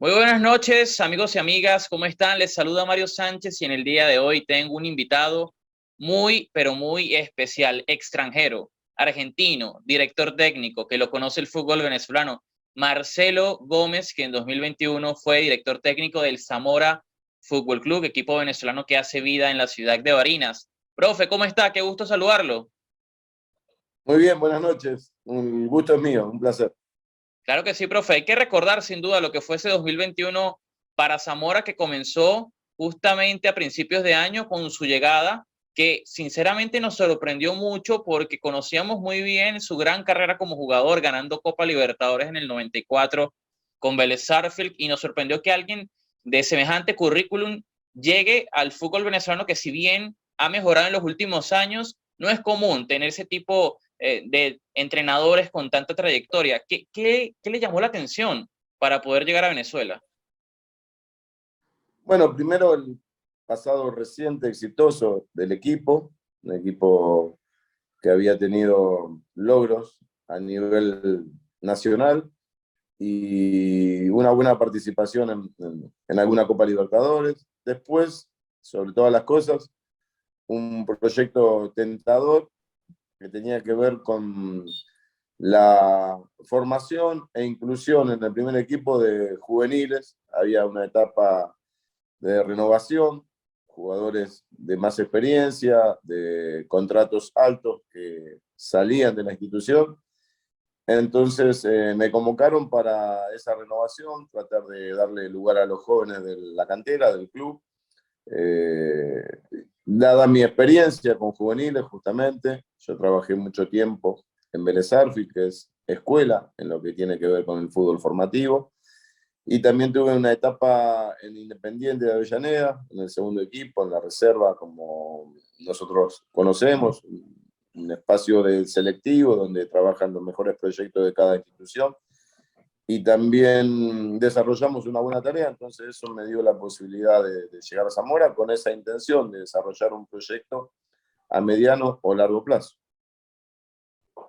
Muy buenas noches, amigos y amigas, ¿cómo están? Les saluda Mario Sánchez y en el día de hoy tengo un invitado muy, pero muy especial, extranjero, argentino, director técnico, que lo conoce el fútbol venezolano, Marcelo Gómez, que en 2021 fue director técnico del Zamora Fútbol Club, equipo venezolano que hace vida en la ciudad de Barinas. Profe, ¿cómo está? Qué gusto saludarlo. Muy bien, buenas noches. Un gusto es mío, un placer. Claro que sí, profe. Hay que recordar sin duda lo que fue ese 2021 para Zamora, que comenzó justamente a principios de año con su llegada, que sinceramente nos sorprendió mucho porque conocíamos muy bien su gran carrera como jugador, ganando Copa Libertadores en el 94 con Vélez Sarsfield, y nos sorprendió que alguien de semejante currículum llegue al fútbol venezolano, que si bien ha mejorado en los últimos años, no es común tener ese tipo de entrenadores con tanta trayectoria. ¿Qué le llamó la atención para poder llegar a Venezuela? Bueno, primero el pasado reciente exitoso del equipo, un equipo que había tenido logros a nivel nacional y una buena participación en alguna Copa Libertadores. Después, sobre todas las cosas, un proyecto tentador que tenía que ver con la formación e inclusión en el primer equipo de juveniles. Había una etapa de renovación, jugadores de más experiencia, de contratos altos que salían de la institución. Entonces me convocaron para esa renovación, tratar de darle lugar a los jóvenes de la cantera, del club. Eh, Dada mi experiencia con juveniles, justamente, yo trabajé mucho tiempo en Vélez Sarsfield, que es escuela en lo que tiene que ver con el fútbol formativo. Y también tuve una etapa en Independiente de Avellaneda, en el segundo equipo, en la reserva, como nosotros conocemos, un espacio de selectivo donde trabajan los mejores proyectos de cada institución. Y también desarrollamos una buena tarea, entonces eso me dio la posibilidad de llegar a Zamora con esa intención de desarrollar un proyecto a mediano o largo plazo.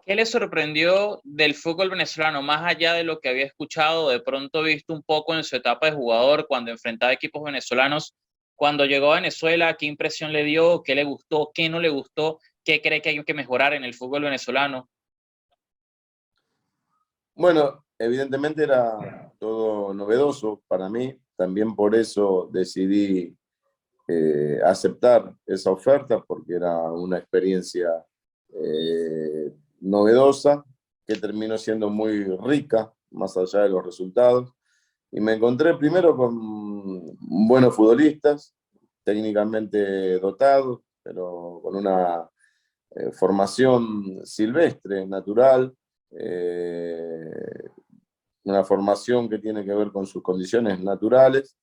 ¿Qué le sorprendió del fútbol venezolano, más allá de lo que había escuchado, de pronto visto un poco en su etapa de jugador, cuando enfrentaba equipos venezolanos? Cuando llegó a Venezuela, ¿qué impresión le dio? ¿Qué le gustó? ¿Qué no le gustó? ¿Qué cree que hay que mejorar en el fútbol venezolano? Bueno, evidentemente era todo novedoso para mí, también por eso decidí aceptar esa oferta, porque era una experiencia novedosa que terminó siendo muy rica, más allá de los resultados. Y me encontré primero con buenos futbolistas, técnicamente dotados, pero con una formación silvestre, natural, eh, una formación que tiene que ver con sus condiciones naturales,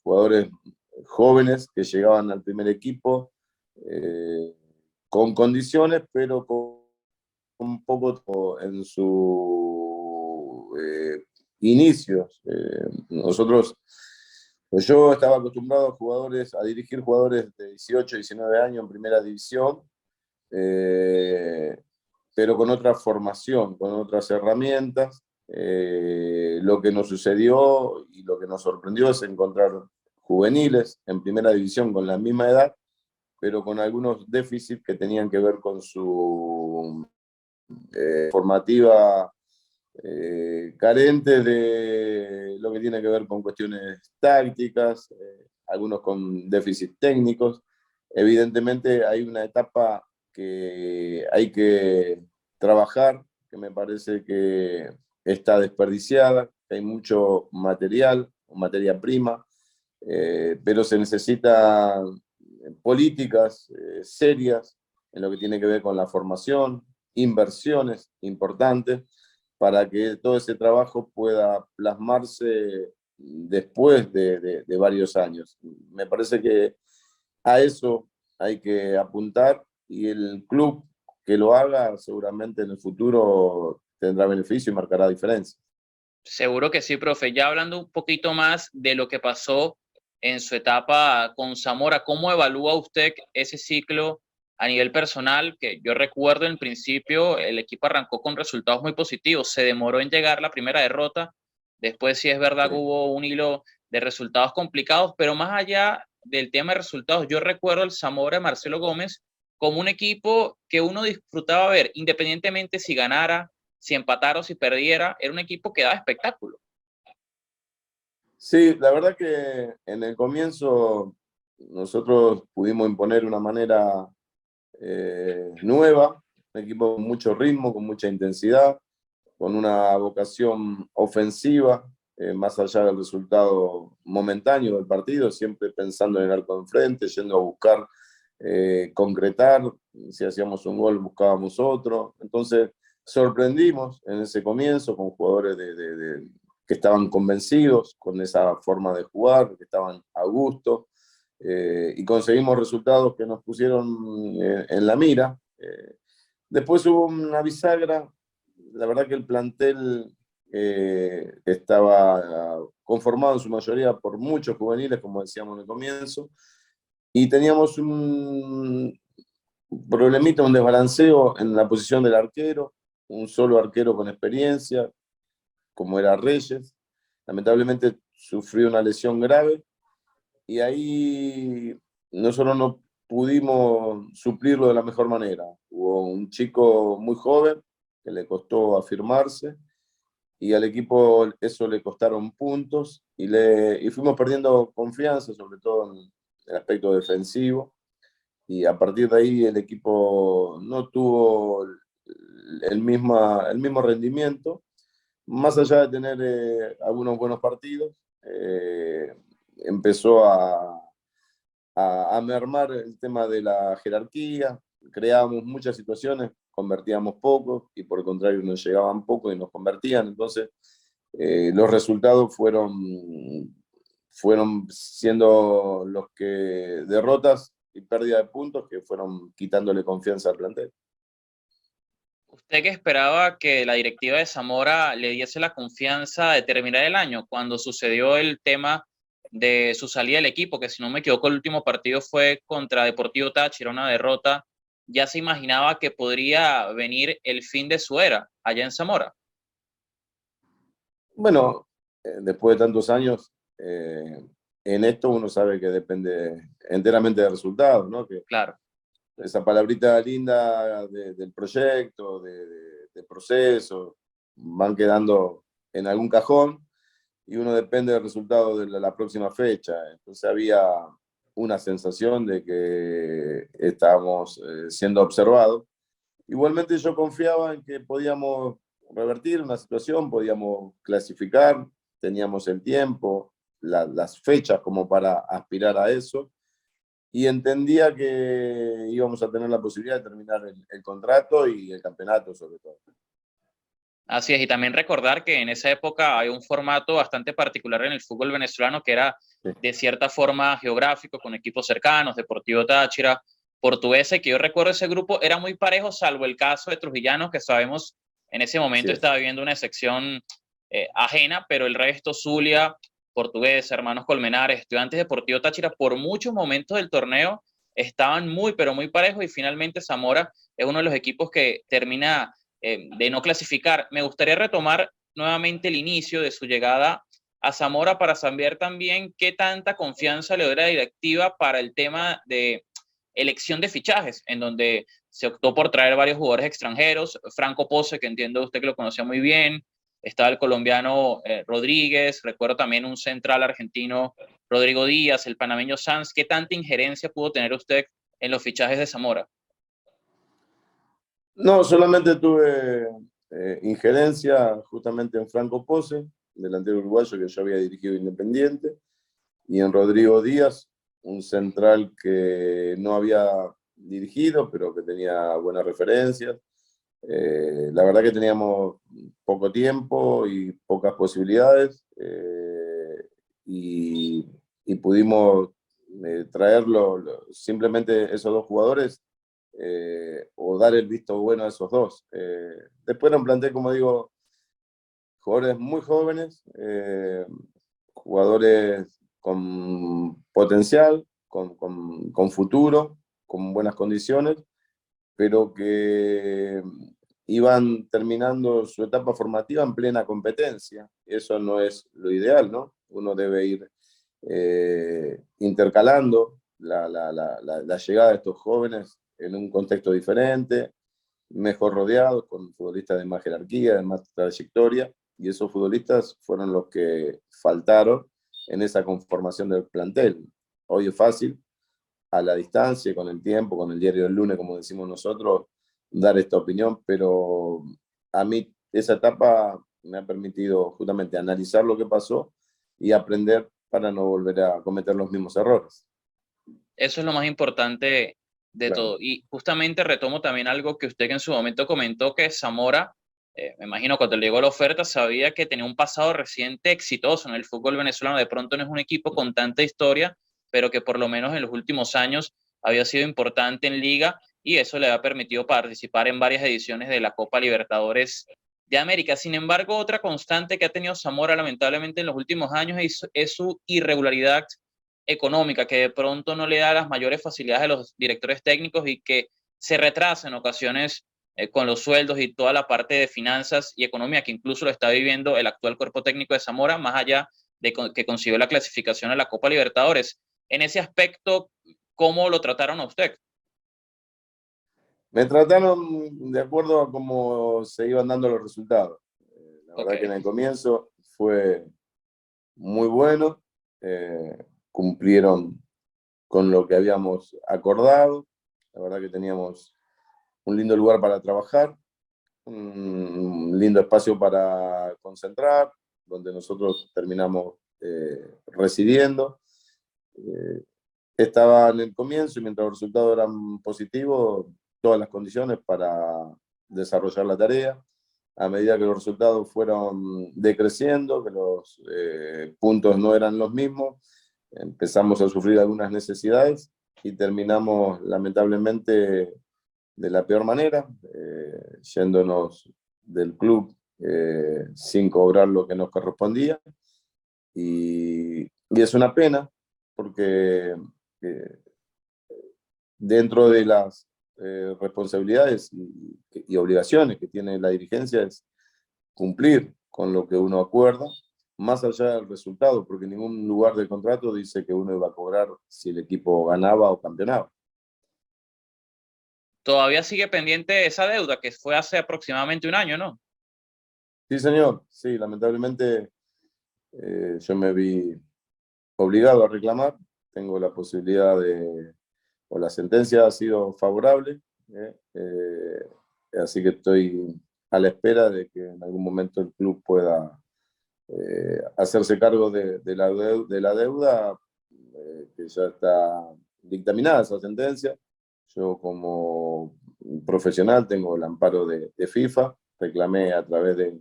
jugadores jóvenes que llegaban al primer equipo eh, con condiciones, pero con un poco en sus inicios. Nosotros, pues yo estaba acostumbrado a dirigir jugadores de 18, 19 años en primera división, eh, pero con otra formación, con otras herramientas. Lo que nos sucedió y lo que nos sorprendió es encontrar juveniles en primera división con la misma edad, pero con algunos déficits que tenían que ver con su formativa, carentes de lo que tiene que ver con cuestiones tácticas, algunos con déficits técnicos. Evidentemente hay una etapa que hay que trabajar, que me parece que está desperdiciada, que hay mucho material, materia prima, pero se necesitan políticas serias en lo que tiene que ver con la formación, inversiones importantes para que todo ese trabajo pueda plasmarse después de varios años. Me parece que a eso hay que apuntar y el club que lo haga seguramente en el futuro tendrá beneficio y marcará diferencia. Seguro que sí, profe. Ya hablando un poquito más de lo que pasó en su etapa con Zamora, ¿cómo evalúa usted ese ciclo a nivel personal? Que yo recuerdo en principio el equipo arrancó con resultados muy positivos, se demoró en llegar la primera derrota, Después sí es verdad que Sí. hubo un hilo de resultados complicados, pero más allá del tema de resultados, yo recuerdo el Zamora de Marcelo Gómez como un equipo que uno disfrutaba ver, independientemente si ganara, si empatara o si perdiera, era un equipo que daba espectáculo. Sí, la verdad que en el comienzo nosotros pudimos imponer una manera nueva, un equipo con mucho ritmo, con mucha intensidad, con una vocación ofensiva, más allá del resultado momentáneo del partido, siempre pensando en el arco enfrente, yendo a buscar concretar, si hacíamos un gol buscábamos otro, entonces sorprendimos en ese comienzo con jugadores que estaban convencidos con esa forma de jugar, que estaban a gusto, y conseguimos resultados que nos pusieron en la mira. Después hubo una bisagra, la verdad que el plantel estaba conformado en su mayoría por muchos juveniles, como decíamos en el comienzo, y teníamos un problemita, un desbalanceo en la posición del arquero, un solo arquero con experiencia, como era Reyes. Lamentablemente sufrió una lesión grave y ahí nosotros no pudimos suplirlo de la mejor manera. Hubo un chico muy joven que le costó afirmarse y al equipo eso le costaron puntos y fuimos perdiendo confianza, sobre todo en el aspecto defensivo. Y a partir de ahí el equipo no tuvo el mismo rendimiento, más allá de tener algunos buenos partidos, empezó a mermar el tema de la jerarquía, creábamos muchas situaciones, convertíamos poco y por el contrario nos llegaban poco y nos convertían, entonces los resultados fueron siendo los que derrotas y pérdida de puntos que fueron quitándole confianza al plantel. ¿Usted que esperaba que la directiva de Zamora le diese la confianza de terminar el año cuando sucedió el tema de su salida del equipo, que si no me equivoco el último partido fue contra Deportivo Táchira, una derrota, ya se imaginaba que podría venir el fin de su era allá en Zamora? Bueno, después de tantos años, en esto uno sabe que depende enteramente de resultados, ¿no? Que Claro. esa palabrita linda del proyecto, del proceso, van quedando en algún cajón y uno depende del resultado de la próxima fecha. Entonces había una sensación de que estábamos siendo observados. Igualmente yo confiaba en que podíamos revertir una situación, podíamos clasificar, teníamos el tiempo, las fechas como para aspirar a eso y entendía que íbamos a tener la posibilidad de terminar el contrato y el campeonato sobre todo. Así es, y también recordar que en esa época hay un formato bastante particular en el fútbol venezolano que era Sí, de cierta forma geográfico, con equipos cercanos, Deportivo Táchira, Portuguesa, que yo recuerdo ese grupo era muy parejo, salvo el caso de Trujillanos, que sabemos en ese así momento es. estaba viviendo una sección ajena, pero el resto, Zulia, Portuguesa, Hermanos Colmenares, Estudiantes Deportivo Táchira, por muchos momentos del torneo estaban muy, pero muy parejos y finalmente Zamora es uno de los equipos que termina de no clasificar. Me gustaría retomar nuevamente el inicio de su llegada a Zamora para saber también qué tanta confianza le dio la directiva para el tema de elección de fichajes, en donde se optó por traer varios jugadores extranjeros, Franco Pose, que entiendo usted que lo conocía muy bien, estaba el colombiano Rodríguez, recuerdo también un central argentino, Rodrigo Díaz, el panameño Sanz. ¿Qué tanta injerencia pudo tener usted en los fichajes de Zamora? No, solamente tuve injerencia justamente en Franco Pose, delantero uruguayo que yo había dirigido Independiente, y en Rodrigo Díaz, un central que no había dirigido, pero que tenía buenas referencias. La verdad que teníamos poco tiempo y pocas posibilidades y, y, pudimos traerlo, simplemente esos dos jugadores o dar el visto bueno a esos dos. Después era un plantel, como digo, jugadores muy jóvenes, jugadores con potencial, con futuro, con buenas condiciones, pero que iban terminando su etapa formativa en plena competencia. Eso no es lo ideal, ¿no? Uno debe ir intercalando la llegada de estos jóvenes en un contexto diferente, mejor rodeados, con futbolistas de más jerarquía, de más trayectoria, y esos futbolistas fueron los que faltaron en esa conformación del plantel. Hoy es fácil, a la distancia, con el tiempo, con el diario del lunes, como decimos nosotros, dar esta opinión, pero a mí esa etapa me ha permitido justamente analizar lo que pasó y aprender para no volver a cometer los mismos errores. Eso es lo más importante de Claro. todo. Y justamente retomo también algo que usted en su momento comentó, que Zamora, me imagino cuando le llegó la oferta, sabía que tenía un pasado reciente exitoso en el fútbol venezolano. De pronto no es un equipo con tanta historia, pero que por lo menos en los últimos años había sido importante en liga y eso le ha permitido participar en varias ediciones de la Copa Libertadores de América. Sin embargo, otra constante que ha tenido Zamora lamentablemente en los últimos años es su irregularidad económica, que de pronto no le da las mayores facilidades a los directores técnicos y que se retrasa en ocasiones con los sueldos y toda la parte de finanzas y economía que incluso lo está viviendo el actual cuerpo técnico de Zamora, más allá de que consiguió la clasificación a la Copa Libertadores. En ese aspecto, ¿cómo lo trataron a usted? Me trataron de acuerdo a cómo se iban dando los resultados. La Ok, verdad que en el comienzo fue muy bueno, cumplieron con lo que habíamos acordado, la verdad que teníamos un lindo lugar para trabajar, un lindo espacio para concentrar, donde nosotros terminamos residiendo. Eh, Estaba en el comienzo y mientras los resultados eran positivos, todas las condiciones para desarrollar la tarea. A medida que los resultados fueron decreciendo, que los puntos no eran los mismos, empezamos a sufrir algunas necesidades y terminamos lamentablemente de la peor manera, yéndonos del club sin cobrar lo que nos correspondía. Y es una pena porque eh, dentro de las responsabilidades y obligaciones que tiene la dirigencia es cumplir con lo que uno acuerda, más allá del resultado, porque en ningún lugar del contrato dice que uno iba a cobrar si el equipo ganaba o campeonaba. todavía sigue pendiente esa deuda que fue hace aproximadamente un año, ¿no? Sí, señor, sí, lamentablemente yo me vi obligado a reclamar, tengo la posibilidad de, o la sentencia ha sido favorable, así que estoy a la espera de que en algún momento el club pueda hacerse cargo de la deuda, que ya está dictaminada esa sentencia. Yo como profesional tengo el amparo de FIFA, reclamé a través de,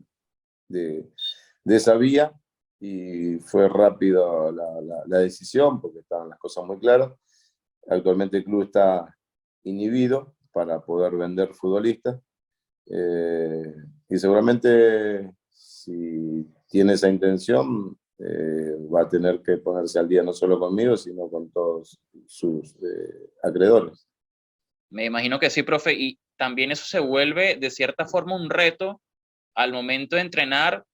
de esa vía y fue rápido la decisión porque estaban las cosas muy claras. Actualmente el club está inhibido para poder vender futbolistas y seguramente si tiene esa intención va a tener que ponerse al día no solo conmigo, sino con todos sus acreedores. Me imagino que sí, profe, y también eso se vuelve de cierta forma un reto al momento de entrenar,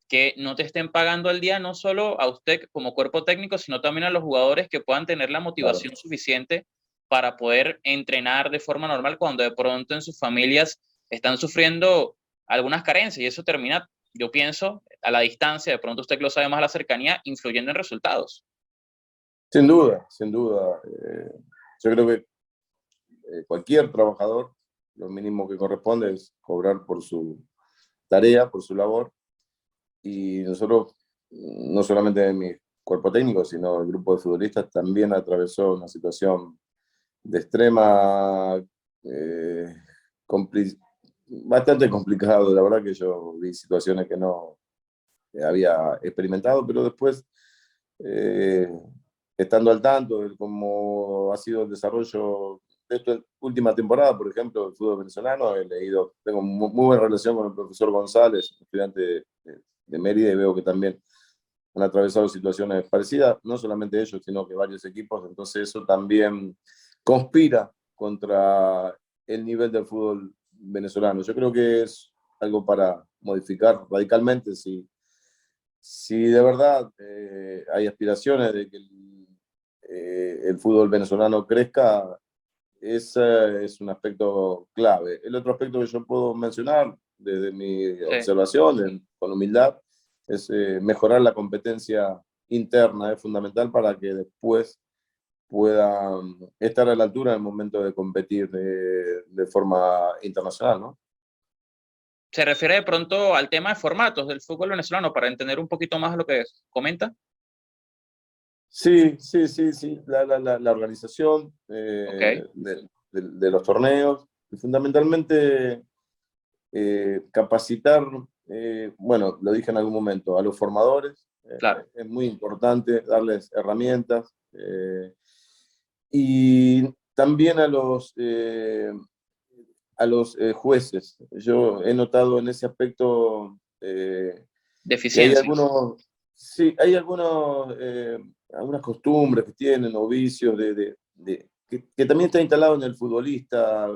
que no te estén pagando al día, no solo a usted como cuerpo técnico, sino también a los jugadores que puedan tener la Claro. motivación suficiente para poder entrenar de forma normal cuando de pronto en sus familias están sufriendo algunas carencias y eso termina, yo pienso, a la distancia, de pronto usted que lo sabe más a la cercanía, influyendo en resultados. Sin duda, sin duda. Yo creo que cualquier trabajador, lo mínimo que corresponde es cobrar por su tarea, por su labor. Y nosotros, no solamente mi cuerpo técnico, sino el grupo de futbolistas también atravesó una situación de extrema, eh, compli bastante complicado. La verdad que yo vi situaciones que no había experimentado, pero después, eh, estando al tanto de cómo ha sido el desarrollo de esta última temporada, por ejemplo, del fútbol venezolano, he leído, tengo muy buena relación con el profesor González, estudiante de Mérida, y veo que también han atravesado situaciones parecidas, no solamente ellos, sino que varios equipos, entonces eso también conspira contra el nivel del fútbol venezolano. Yo creo que es algo para modificar radicalmente si de verdad hay aspiraciones de que el fútbol venezolano crezca. Ese es un aspecto clave. El otro aspecto que yo puedo mencionar desde mi Sí. observación, con humildad, es mejorar la competencia interna. Es fundamental para que después puedan estar a la altura en el momento de competir de forma internacional, ¿no? Se refiere de pronto al tema de formatos del fútbol venezolano para entender un poquito más lo que comenta. Sí, sí, sí, sí. La organización Ok, de los torneos, y fundamentalmente capacitar, bueno, lo dije en algún momento, a los formadores. claro. Es muy importante darles herramientas y también a los jueces. Yo he notado en ese aspecto que hay Deficiencias. algunos, sí, hay algunas costumbres que tienen o vicios que también está instalado en el futbolista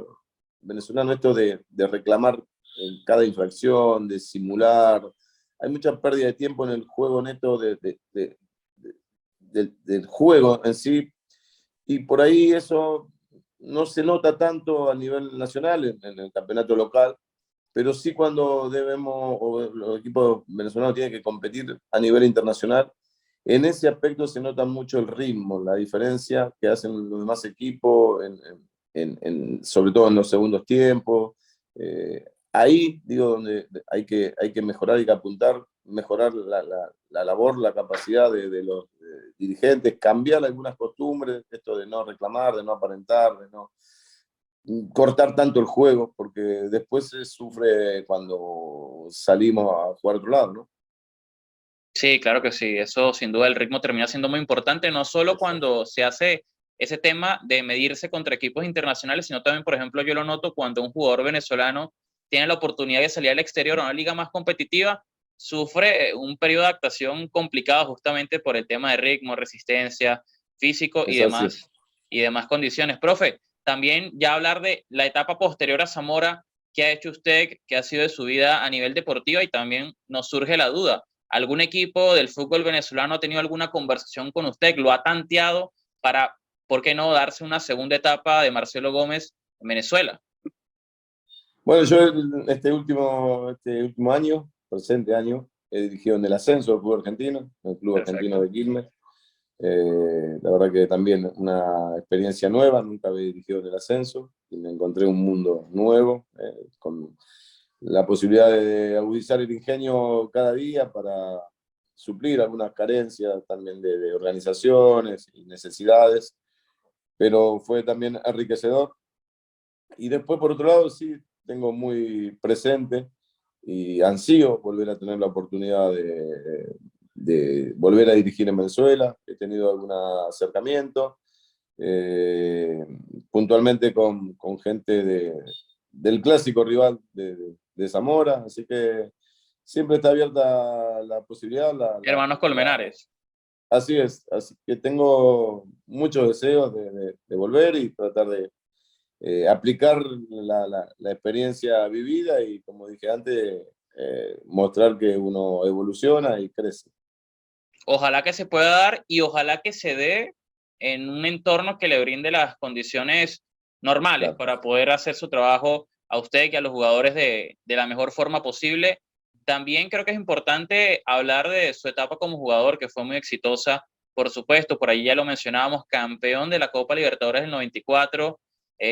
venezolano, esto de reclamar en cada infracción, de simular. Hay mucha pérdida de tiempo en el juego neto del juego en sí, y por ahí eso no se nota tanto a nivel nacional, en el campeonato local, pero sí cuando debemos, o los equipos venezolanos tienen que competir a nivel internacional, en ese aspecto se nota mucho el ritmo, la diferencia que hacen los demás equipos, sobre todo en los segundos tiempos. Ahí, digo, donde hay que mejorar, hay que apuntar, mejorar la labor, la capacidad de los dirigentes, cambiar algunas costumbres, esto de no reclamar, de no aparentar, de no cortar tanto el juego, porque después se sufre cuando salimos a jugar a otro lado, ¿no? Sí, claro que sí. Eso sin duda el ritmo termina siendo muy importante, no solo Exacto. cuando se hace ese tema de medirse contra equipos internacionales, sino también, por ejemplo, yo lo noto cuando un jugador venezolano tiene la oportunidad de salir al exterior a una liga más competitiva, sufre un periodo de adaptación complicado justamente por el tema de ritmo, resistencia, físico Es así. y demás condiciones. Profe, también ya hablar de la etapa posterior a Zamora, ¿qué ha hecho usted, qué ha sido de su vida a nivel deportivo? Y también nos surge la duda, ¿algún equipo del fútbol venezolano ha tenido alguna conversación con usted? ¿Lo ha tanteado para, por qué no, darse una segunda etapa de Marcelo Gómez en Venezuela? Bueno, yo este último año, presente año, he dirigido en el ascenso del fútbol argentino, en el Club Argentino Perfecto. de Quilmes. La verdad que también una experiencia nueva, nunca había dirigido en el ascenso y me encontré un mundo nuevo, con la posibilidad de agudizar el ingenio cada día para suplir algunas carencias también de organizaciones y necesidades, pero fue también enriquecedor. Y después, por otro lado, sí, tengo muy presente y ansío volver a tener la oportunidad de volver a dirigir en Venezuela. He tenido algún acercamiento, eh, puntualmente con gente del clásico rival de Zamora, así que siempre está abierta la posibilidad. Hermanos Colmenares. Así es, así que tengo muchos deseos de volver y tratar de aplicar la experiencia vivida y, como dije antes, mostrar que uno evoluciona y crece. Ojalá que se pueda dar y ojalá que se dé en un entorno que le brinde las condiciones normales Claro. para poder hacer su trabajo a usted y a los jugadores de la mejor forma posible. También creo que es importante hablar de su etapa como jugador, que fue muy exitosa, por supuesto, por ahí ya lo mencionábamos, campeón de la Copa Libertadores del 94,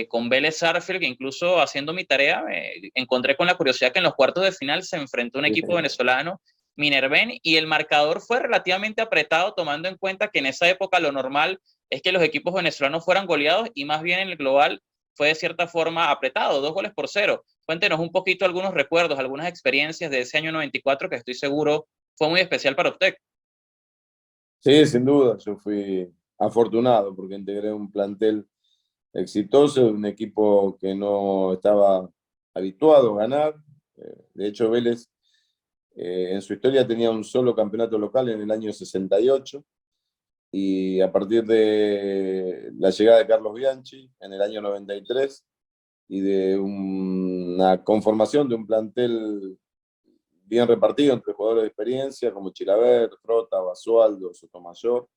con Vélez Sarsfield, que incluso haciendo mi tarea me encontré con la curiosidad que en los cuartos de final se enfrentó a un equipo venezolano, Minerven, y el marcador fue relativamente apretado, tomando en cuenta que en esa época lo normal es que los equipos venezolanos fueran goleados y más bien en el global fue de cierta forma apretado, 2-0. Cuéntenos un poquito algunos recuerdos, algunas experiencias de ese año 94 que estoy seguro fue muy especial para usted. Sí, sin duda, yo fui afortunado porque integré un plantel exitoso, un equipo que no estaba habituado a ganar. De hecho, Vélez en su historia tenía un solo campeonato local en el año 68 y a partir de la llegada de Carlos Bianchi en el año 93 y de una conformación de un plantel bien repartido entre jugadores de experiencia como Chilaver, Trota, Basualdo, Sotomayor,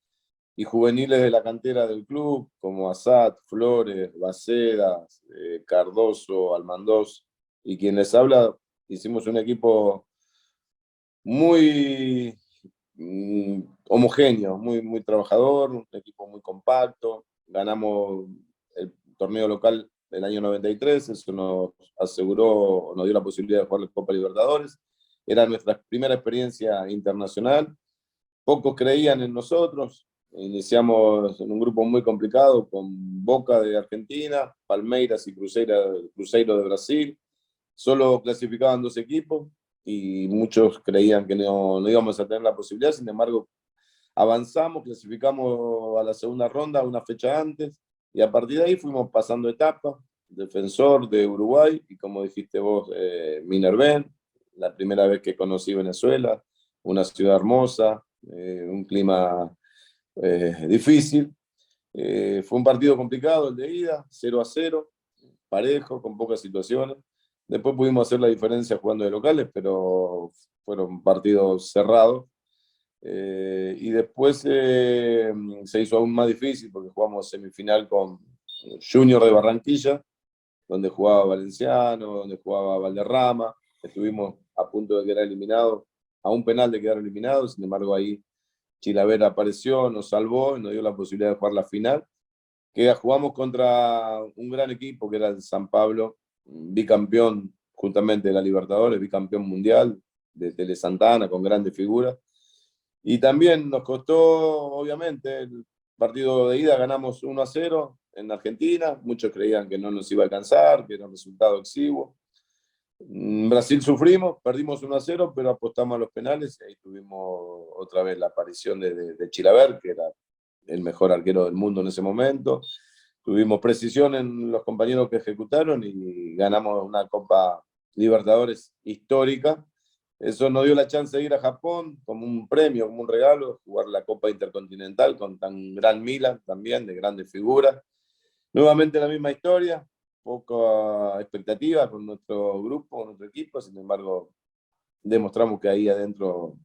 y juveniles de la cantera del club como Asad, Flores, Bacedas, Cardoso, Almandós, y quien les habla. Hicimos un equipo muy homogéneo, muy trabajador, un equipo muy compacto. Ganamos el torneo local del año 93, eso nos aseguró, nos dio la posibilidad de jugar la Copa Libertadores. Era nuestra primera experiencia internacional. Pocos creían en nosotros. Iniciamos en un grupo muy complicado con Boca de Argentina, Palmeiras y Cruzeiro de Brasil. Solo clasificaban 2 equipos y muchos creían que no íbamos a tener la posibilidad. Sin embargo, avanzamos, clasificamos a la segunda ronda una fecha antes y a partir de ahí fuimos pasando etapas. Defensor de Uruguay y, como dijiste vos, Minerven, la primera vez que conocí Venezuela, una ciudad hermosa, un clima difícil. Fue un partido complicado el de ida, 0-0, parejo, con pocas situaciones. Después pudimos hacer la diferencia jugando de locales, pero fueron partidos cerrados. Y después se hizo aún más difícil porque jugamos semifinal con Junior de Barranquilla, donde jugaba Valenciano, donde jugaba Valderrama. Estuvimos a punto de quedar eliminados, a un penal de quedar eliminados. Sin embargo, ahí Chilavera apareció, nos salvó y nos dio la posibilidad de jugar la final, que jugamos contra un gran equipo que era el San Pablo, bicampeón justamente de la Libertadores, bicampeón mundial de Tele Santana, con grandes figuras. Y también nos costó, obviamente, el partido de ida ganamos 1-0 en Argentina. Muchos creían que no nos iba a alcanzar, que era un resultado exiguo. En Brasil sufrimos, perdimos 1-0, pero apostamos a los penales y ahí tuvimos otra vez la aparición de Chilaver, que era el mejor arquero del mundo en ese momento. Tuvimos precisión en los compañeros que ejecutaron y ganamos una Copa Libertadores histórica. Eso nos dio la chance de ir a Japón como un premio, como un regalo, jugar la Copa Intercontinental con tan gran Milan también, de grandes figuras. Nuevamente la misma historia, poca expectativa con nuestro grupo, con nuestro equipo. Sin embargo, demostramos que ahí adentro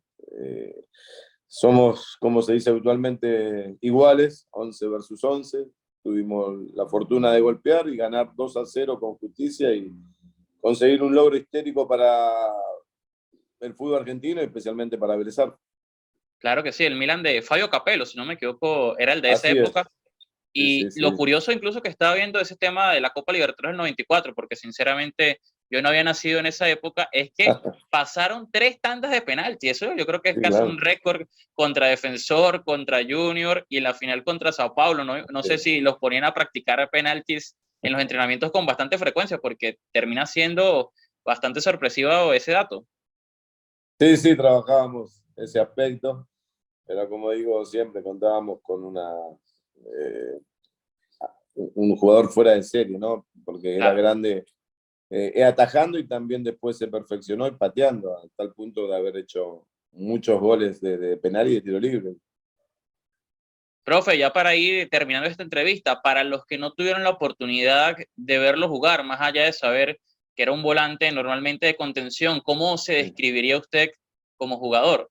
somos, como se dice habitualmente, iguales, 11 versus 11. Tuvimos la fortuna de golpear y ganar 2-0 con justicia y conseguir un logro histórico para el fútbol argentino y especialmente para Vélez Sarsfield. Claro que sí, el Milan de Fabio Capello, si no me equivoco, era el de esa Así es. época. Y Sí. lo curioso incluso que estaba viendo ese tema de la Copa Libertadores del 94, porque sinceramente yo no había nacido en esa época, es que pasaron 3 tandas de penalti. Eso yo creo que es Sí, casi claro. un récord contra Defensor, contra Junior y en la final contra Sao Paulo. No sé si los ponían a practicar penaltis en los entrenamientos con bastante frecuencia, porque termina siendo bastante sorpresivo ese dato. Sí, trabajábamos ese aspecto, pero como digo, siempre contábamos con un jugador fuera de serie, ¿no? Porque era Claro. grande atajando y también después se perfeccionó y pateando, a tal punto de haber hecho muchos goles de penal y de tiro libre. Profe, ya para ir terminando esta entrevista, para los que no tuvieron la oportunidad de verlo jugar, más allá de saber que era un volante normalmente de contención, ¿cómo se describiría usted como jugador?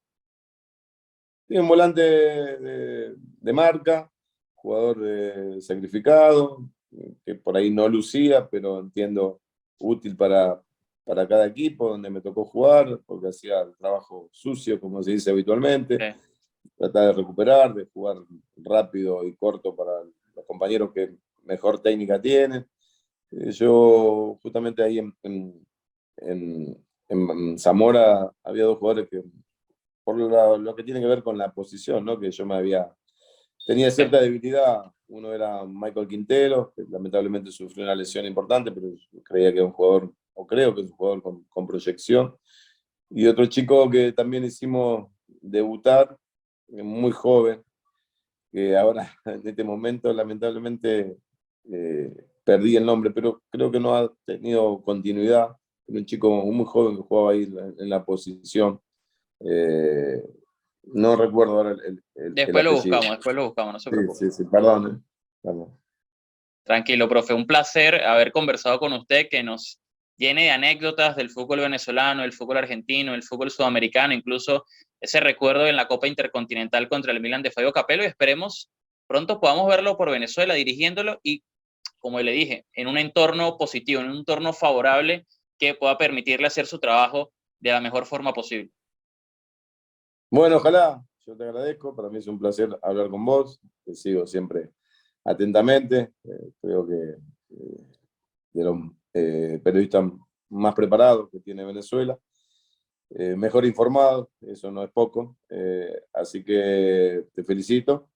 Sí, un volante de marca, jugador sacrificado, que por ahí no lucía, pero entiendo útil para cada equipo donde me tocó jugar, porque hacía el trabajo sucio, como se dice habitualmente, tratar de recuperar, de jugar rápido y corto para los compañeros que mejor técnica tienen. Yo justamente ahí en Zamora había 2 jugadores que, por lo que tiene que ver con la posición, ¿no? Que yo tenía cierta debilidad. Uno era Michael Quintero, que lamentablemente sufrió una lesión importante, pero creía que era un jugador, o creo que es un jugador con proyección. Y otro chico que también hicimos debutar, muy joven, que ahora en este momento lamentablemente perdí el nombre, pero creo que no ha tenido continuidad. Era un chico muy joven que jugaba ahí en la posición. No recuerdo ahora el apellido. Después lo buscamos, no se preocupe. Sí, perdón. Perdón. Tranquilo, profe, un placer haber conversado con usted, que nos llene de anécdotas del fútbol venezolano, el fútbol argentino, el fútbol sudamericano, incluso ese recuerdo en la Copa Intercontinental contra el Milan de Fabio Capello, y esperemos pronto podamos verlo por Venezuela dirigiéndolo y, como le dije, en un entorno positivo, en un entorno favorable que pueda permitirle hacer su trabajo de la mejor forma posible. Bueno, ojalá, yo te agradezco, para mí es un placer hablar con vos, te sigo siempre atentamente, creo que de los periodistas más preparados que tiene Venezuela, mejor informados, eso no es poco, así que te felicito.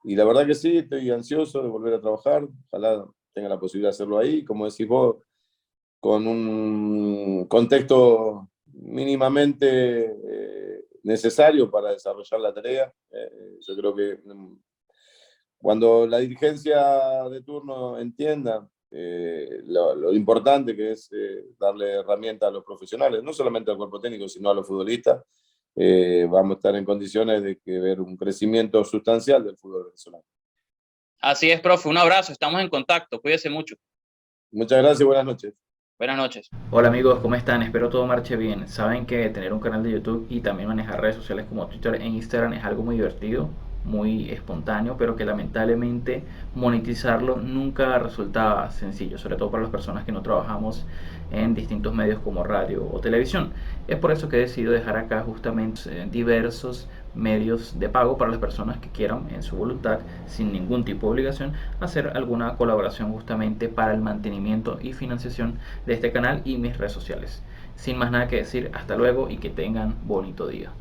Y la verdad que sí, estoy ansioso de volver a trabajar, ojalá tenga la posibilidad de hacerlo ahí, como decís vos, con un contexto mínimamente necesario para desarrollar la tarea. Yo creo que cuando la dirigencia de turno entienda lo importante que es darle herramientas a los profesionales, no solamente al cuerpo técnico, sino a los futbolistas, vamos a estar en condiciones de que ver un crecimiento sustancial del fútbol venezolano. Así es, profe, un abrazo, estamos en contacto, cuídese mucho. Muchas gracias y buenas noches. Buenas noches. Hola amigos, ¿cómo están? Espero todo marche bien. Saben que tener un canal de YouTube y también manejar redes sociales como Twitter e Instagram es algo muy divertido, muy espontáneo, pero que lamentablemente monetizarlo nunca resulta sencillo, sobre todo para las personas que no trabajamos en distintos medios como radio o televisión. Es por eso que he decidido dejar acá justamente diversos medios de pago para las personas que quieran en su voluntad, sin ningún tipo de obligación, hacer alguna colaboración justamente para el mantenimiento y financiación de este canal y mis redes sociales. Sin más nada que decir, hasta luego y que tengan bonito día.